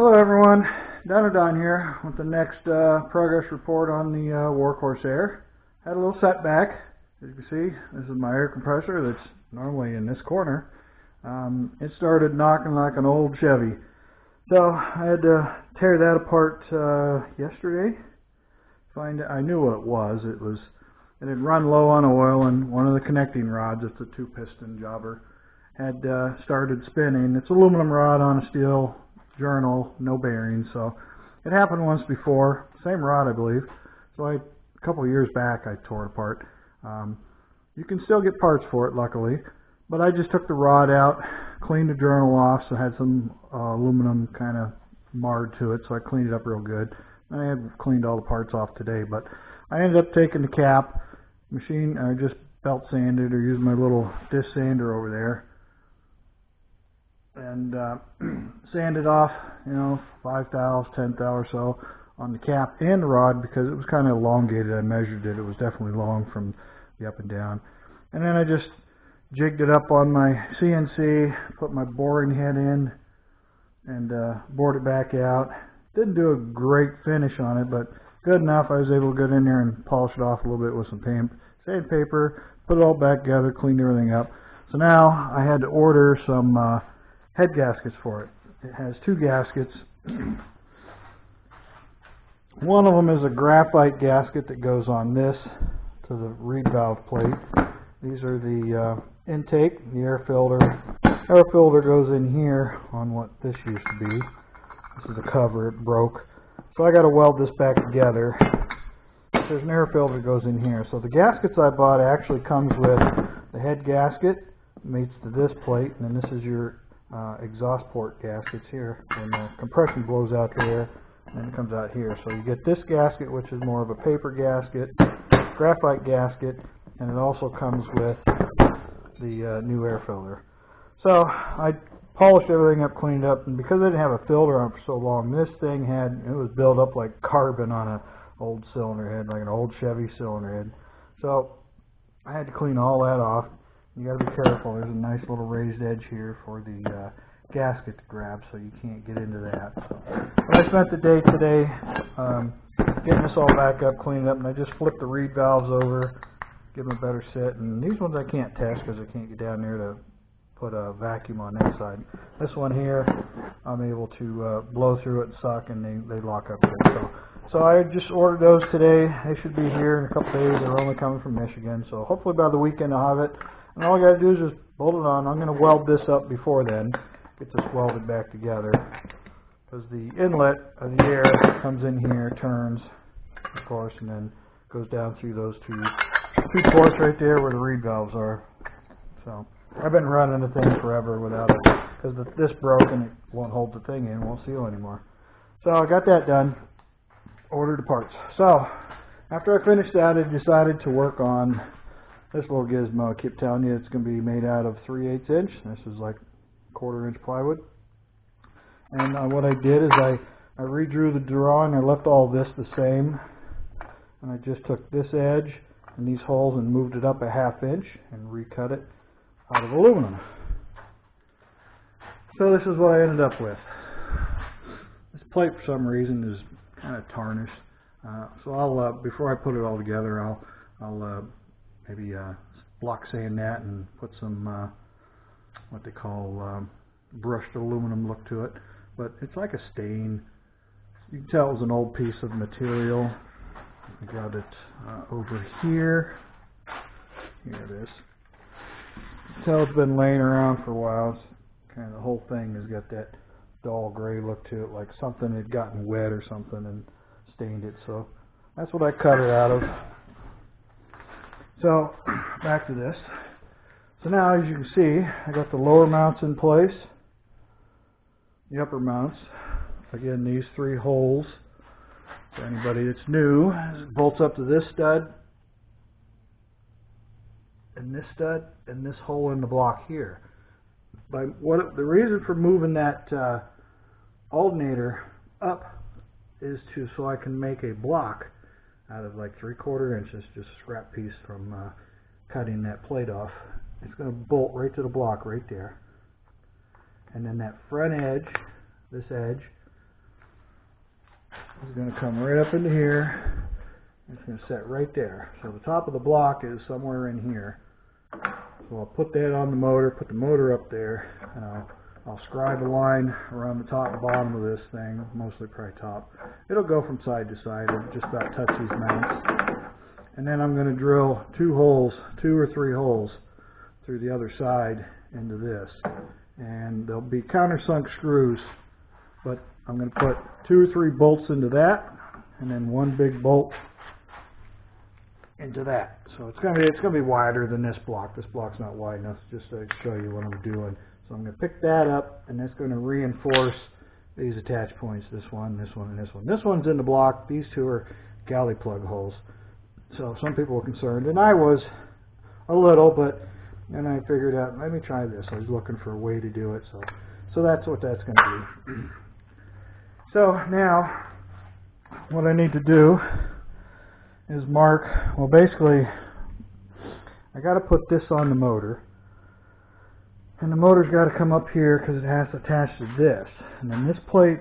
Hello everyone, Don here with the next progress report on the Corsair. Had a little setback. As you can see, this is my air compressor that's normally in this corner. It started knocking like an old Chevy. So I had to tear that apart yesterday. I knew what it was. It had run low on oil, and one of the connecting rods, it's a 2-piston jobber, had started spinning. It's aluminum rod on a steel journal, no bearings, so it happened once before, same rod I believe. So a couple of years back I tore it apart. You can still get parts for it luckily, but I just took the rod out, cleaned the journal off, so it had some aluminum kind of marred to it, so I cleaned it up real good. I had cleaned all the parts off today, but I ended up taking the cap, I just belt sanded or used my little disc sander over there, and sanded off, 5 thou, 10 thou or so on the cap and the rod because it was kind of elongated. I measured it. It was definitely long from the up and down. And then I just jigged it up on my CNC, put my boring head in, and bored it back out. Didn't do a great finish on it, but good enough. I was able to get in there and polish it off a little bit with some sandpaper, put it all back together, cleaned everything up. So now I had to order some head gaskets for it. It has 2 gaskets. One of them is a graphite gasket that goes on this to the reed valve plate. These are the intake, the air filter. Air filter goes in here on what this used to be. This is the cover, it broke. So I got to weld this back together. There's an air filter that goes in here. So the gaskets I bought actually comes with the head gasket, mates to this plate, and then this is your exhaust port gaskets here. When the compression blows out there, and then it comes out here. So you get this gasket, which is more of a paper gasket, graphite gasket, and it also comes with the new air filter. So I polished everything up, cleaned up, and because I didn't have a filter on it for so long, this thing it was built up like carbon on an old cylinder head, like an old Chevy cylinder head. So I had to clean all that off. You got to be careful. There's a nice little raised edge here for the gasket to grab, so you can't get into that. But I spent the day today getting this all back up, cleaning up, and I just flipped the reed valves over, give them a better sit. And these ones I can't test because I can't get down there to put a vacuum on that side. This one here, I'm able to blow through it and suck, and they lock up good. So I just ordered those today. They should be here in a couple days. They're only coming from Michigan, so hopefully by the weekend I'll have it. And all I got to do is just bolt it on. I'm going to weld this up before then, get this welded back together, because the inlet of the air comes in here, turns, of course, and then goes down through those two ports right there where the reed valves are. So I've been running the thing forever without it, because this broke and it won't hold the thing in, won't seal anymore. So I got that done, ordered the parts. So after I finished that, I decided to work on this little gizmo. I keep telling you it's going to be made out of 3/8 inch. This is like 1/4 inch plywood. And what I did is I redrew the drawing. I left all this the same. And I just took this edge and these holes and moved it up a 1/2 inch and recut it out of aluminum. So this is what I ended up with. This plate for some reason is kind of tarnished. So I'll before I put it all together, I'll maybe block sand that and put some what they call brushed aluminum look to it. But it's like a stain. You can tell it was an old piece of material. I got it over here. Here it is. You can tell it's been laying around for a while. It's kind of the whole thing has got that dull gray look to it, like something had gotten wet or something and stained it. So that's what I cut it out of. So back to this. So now, as you can see, I got the lower mounts in place, the upper mounts. Again, these 3 holes. For anybody that's new, it bolts up to this stud, and this stud, and this hole in the block here. The reason for moving that alternator up is so I can make a block out of like 3/4 inches, just a scrap piece from cutting that plate off. It's going to bolt right to the block right there. And then that front edge, this edge, is going to come right up into here. It's going to set right there. So the top of the block is somewhere in here. So I'll put that on the motor, put the motor up there, and I'll scribe a line around the top and bottom of this thing, mostly probably top. It'll go from side to side, it'll just about touch these mounts. And then I'm going to drill 2 or 3 holes through the other side into this. And there'll be countersunk screws, but I'm going to put 2 or 3 bolts into that, and then 1 big bolt into that. So it's going to be wider than this block. This block's not wide enough, just to show you what I'm doing. So I'm going to pick that up, and that's going to reinforce these attach points. This one, and this one. This one's in the block. These 2 are galley plug holes. So some people were concerned, and I was a little, but then I figured out, let me try this. I was looking for a way to do it. So that's what that's going to be. So now, what I need to do is mark, well, basically, I got to put this on the motor, and the motor's got to come up here because it has to attach to this, and then this plate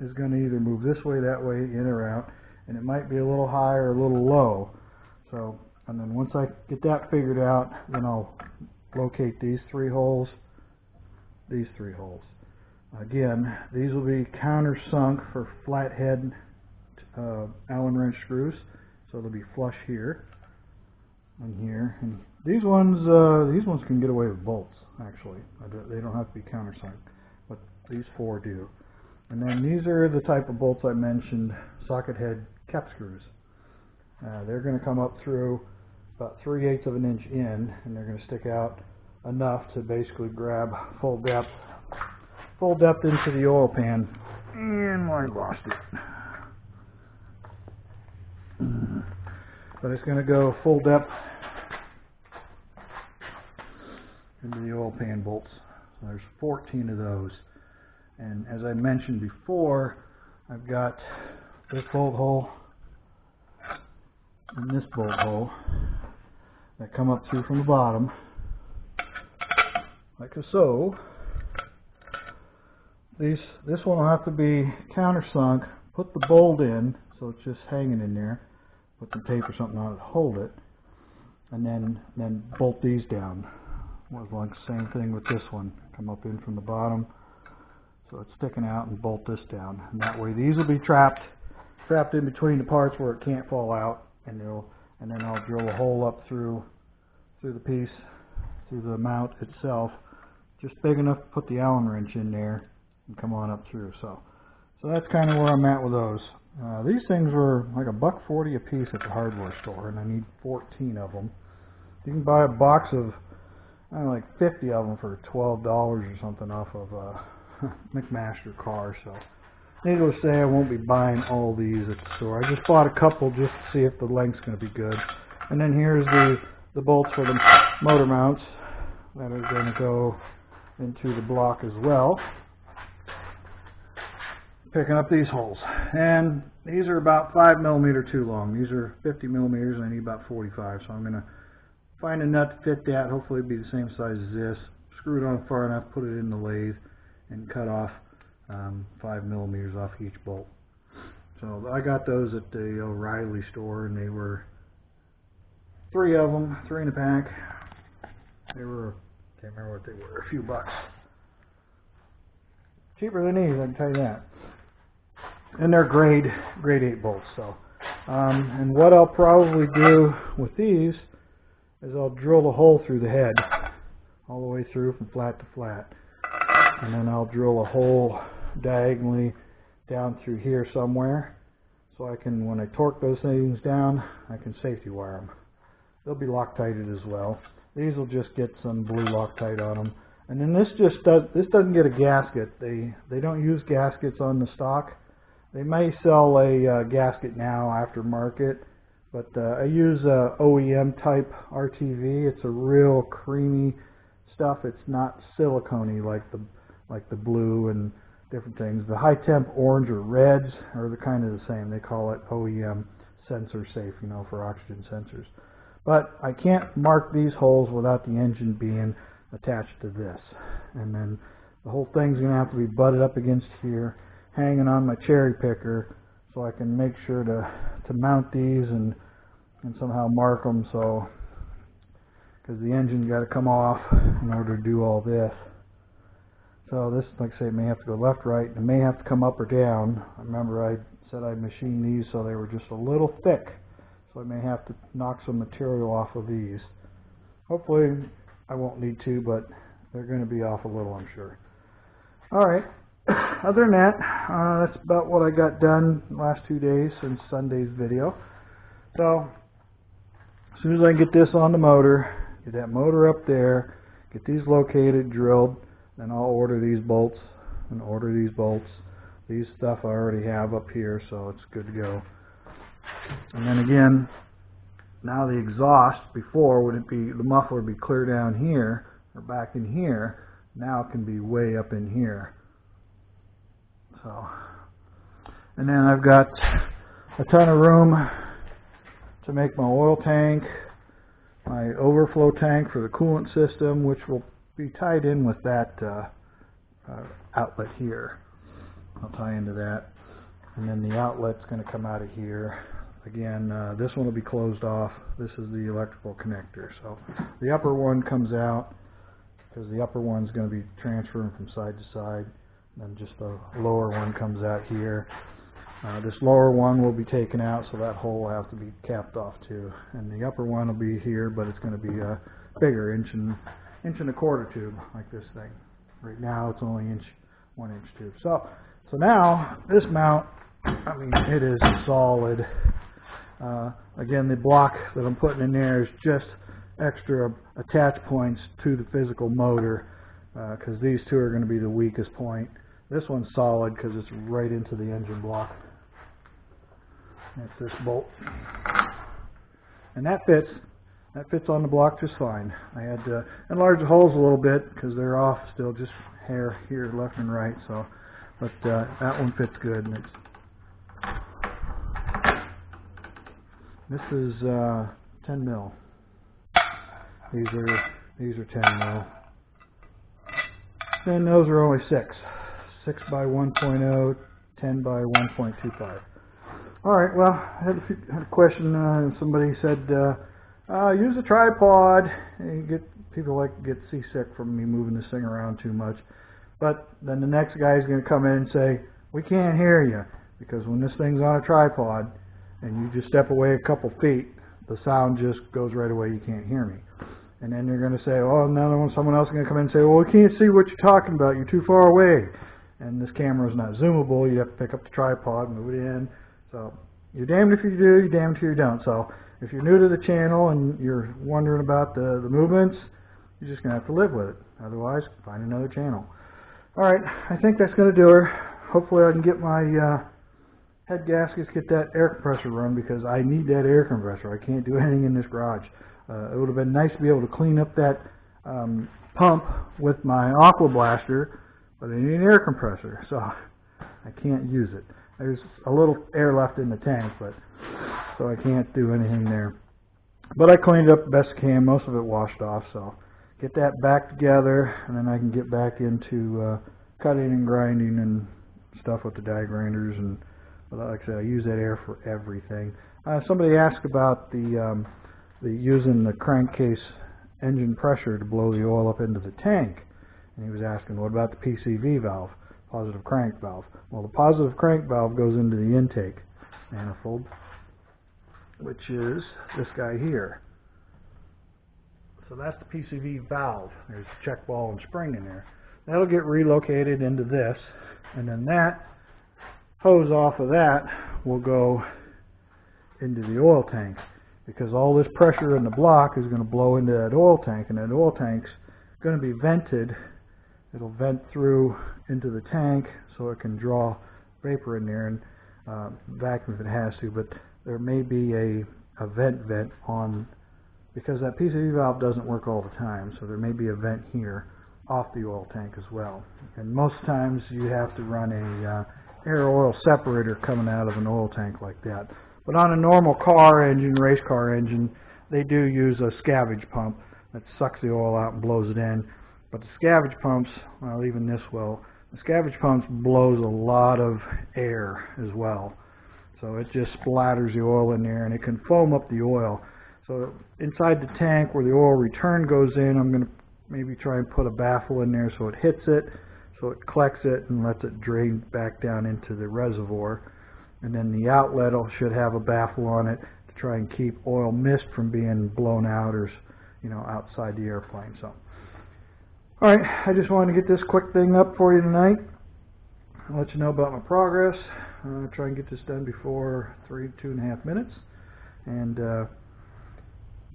is going to either move this way, that way, in or out, and it might be a little high or a little low. So, and then once I get that figured out, then I'll locate these 3 holes, these 3 holes. Again, these will be countersunk for flathead Allen wrench screws. So they'll be flush here and here. And these ones can get away with bolts, actually. They don't have to be countersunk, but these 4 do. And then these are the type of bolts I mentioned, socket head cap screws. They're going to come up through about 3/8 of an inch in, and they're going to stick out enough to basically grab full depth into the oil pan. And I lost it. But it's going to go full depth into the oil pan bolts. So there's 14 of those. And as I mentioned before, I've got this bolt hole and this bolt hole that come up through from the bottom, like so. This one will have to be countersunk. Put the bolt in so it's just hanging in there. Put some tape or something on it to hold it, and then bolt these down. Well, it's like the same thing with this one. Come up in from the bottom, so it's sticking out, and bolt this down. And that way, these will be trapped in between the parts where it can't fall out, and then I'll drill a hole up through the piece, through the mount itself, just big enough to put the Allen wrench in there, and come on up through. So that's kind of where I'm at with those. These things were like $1.40 a piece at the hardware store, and I need 14 of them. You can buy a box of, I don't know, like 50 of them for $12 or something off of McMaster Car. So, needless to say, I won't be buying all these at the store. I just bought a couple just to see if the length's going to be good. And then here's the bolts for the motor mounts that are going to go into the block as well. Picking up these holes, and these are about 5mm too long. These are 50mm, and I need about 45. So I'm going to find a nut to fit that. Hopefully it'll be the same size as this. Screw it on far enough, put it in the lathe, and cut off 5mm off each bolt. So I got those at the O'Reilly store, and they were 3 of them, 3 in a pack. They were, can't remember what they were, a few bucks. Cheaper than these, I can tell you that. And they're grade 8 bolts. So, and what I'll probably do with these is I'll drill a hole through the head, all the way through from flat to flat, and then I'll drill a hole diagonally down through here somewhere, so I can, when I torque those things down, I can safety wire them. They'll be Loctited as well. These will just get some blue Loctite on them. And then this doesn't get a gasket. They don't use gaskets on the stock. They may sell a gasket now aftermarket, but I use a OEM type RTV. It's a real creamy stuff. It's not silicone-y like the blue and different things. The high temp orange or reds are kind of the same. They call it OEM sensor safe, you know, for oxygen sensors. But I can't mark these holes without the engine being attached to this. And then the whole thing's going to have to be butted up against here, hanging on my cherry picker, so I can make sure to mount these and somehow mark them, so because the engine's got to come off in order to do all this. So this, like I say, may have to go left, right, and it may have to come up or down. Remember I said I'd machine these so they were just a little thick, so I may have to knock some material off of these. Hopefully I won't need to, but they're going to be off a little, I'm sure. Alright, other than that, that's about what I got done the last 2 days since Sunday's video. So, as soon as I get this on the motor, get that motor up there, get these located, drilled, then I'll order these bolts and order these bolts. These stuff I already have up here, so it's good to go. And then again, now the exhaust, before would it be, the muffler would be clear down here or back in here, now it can be way up in here. So, and then I've got a ton of room to make my oil tank, my overflow tank for the coolant system, which will be tied in with that outlet here. I'll tie into that, and then the outlet's going to come out of here. Again, this one will be closed off. This is the electrical connector. So the upper one comes out because the upper one's going to be transferring from side to side. And then just the lower one comes out here. This lower one will be taken out, so that hole will have to be capped off too. And the upper one will be here, but it's going to be a bigger inch and a quarter tube like this thing. Right now it's only 1 inch tube. So now this mount, I mean, it is solid. Again, the block that I'm putting in there is just extra attach points to the physical motor, because these two are going to be the weakest point. This one's solid because it's right into the engine block. That's this bolt, and that fits on the block just fine. I had to enlarge the holes a little bit because they're off still, just hair here left and right. So, but that one fits good. And this is 10 mil. These are 10 mil. And those are only 6 by 1.0, 10 by 1.25. Alright, well, I had a question. Somebody said, use a tripod. And people like to get seasick from me moving this thing around too much. But then the next guy is going to come in and say, we can't hear you. Because when this thing's on a tripod and you just step away a couple feet, the sound just goes right away. You can't hear me. And then you're going to say, oh, another one, someone else is going to come in and say, well, we can't see what you're talking about. You're too far away. And this camera is not zoomable. You have to pick up the tripod, move it in. So you're damned if you do, you're damned if you don't. So if you're new to the channel and you're wondering about the movements, you're just going to have to live with it. Otherwise, find another channel. All right, I think that's going to do her. Hopefully I can get my head gaskets, get that air compressor run, because I need that air compressor. I can't do anything in this garage. It would have been nice to be able to clean up that pump with my aqua blaster, but I need an air compressor, so I can't use it. There's a little air left in the tank, but so I can't do anything there. But I cleaned it up the best I can. Most of it washed off, so get that back together, and then I can get back into cutting and grinding and stuff with the die grinders. And like I said, I use that air for everything. Somebody asked about the using the crankcase engine pressure to blow the oil up into the tank, and he was asking, what about the PCV valve, positive crank valve? Well, the positive crank valve goes into the intake manifold, which is this guy here. So that's the PCV valve. There's a check ball and spring in there. That'll get relocated into this, and then that hose off of that will go into the oil tank, because all this pressure in the block is going to blow into that oil tank, and that oil tank's going to be vented. It'll vent through into the tank so it can draw vapor in there and vacuum if it has to, but there may be a vent on, because that PCV valve doesn't work all the time, so there may be a vent here off the oil tank as well. And most times you have to run a air oil separator coming out of an oil tank like that. But on a normal car engine, race car engine, they do use a scavenge pump that sucks the oil out and blows it in. But the scavenge pumps, well, even this will, the scavenge pumps blows a lot of air as well. So it just splatters the oil in there, and it can foam up the oil. So inside the tank where the oil return goes in, I'm going to maybe try and put a baffle in there so it hits it, so it collects it and lets it drain back down into the reservoir. And then the outlet should have a baffle on it to try and keep oil mist from being blown out or, outside the airplane. So, all right, I just wanted to get this quick thing up for you tonight. I'll let you know about my progress. Try and get this done before 2.5 minutes. And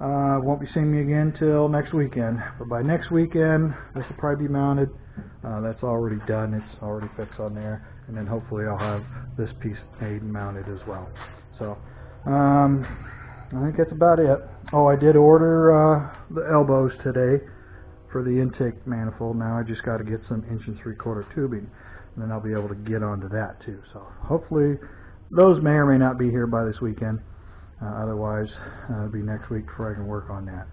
won't be seeing me again till next weekend. But by next weekend, this will probably be mounted. That's already done. It's already fixed on there. And then hopefully I'll have this piece made and mounted as well. So, I think that's about it. Oh, I did order the elbows today for the intake manifold. Now I just got to get some 1 3/4 tubing, and then I'll be able to get onto that too. So hopefully those may or may not be here by this weekend. Otherwise, it'll be next week before I can work on that.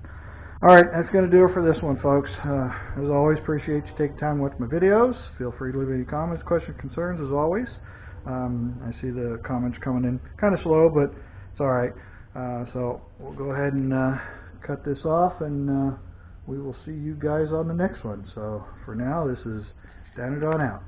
Alright, that's going to do it for this one, folks. As always, appreciate you taking time to watch my videos. Feel free to leave any comments, questions, concerns, as always. I see the comments coming in kind of slow, but it's alright. So we'll go ahead and cut this off, and we will see you guys on the next one. So for now, this is Down and On Out.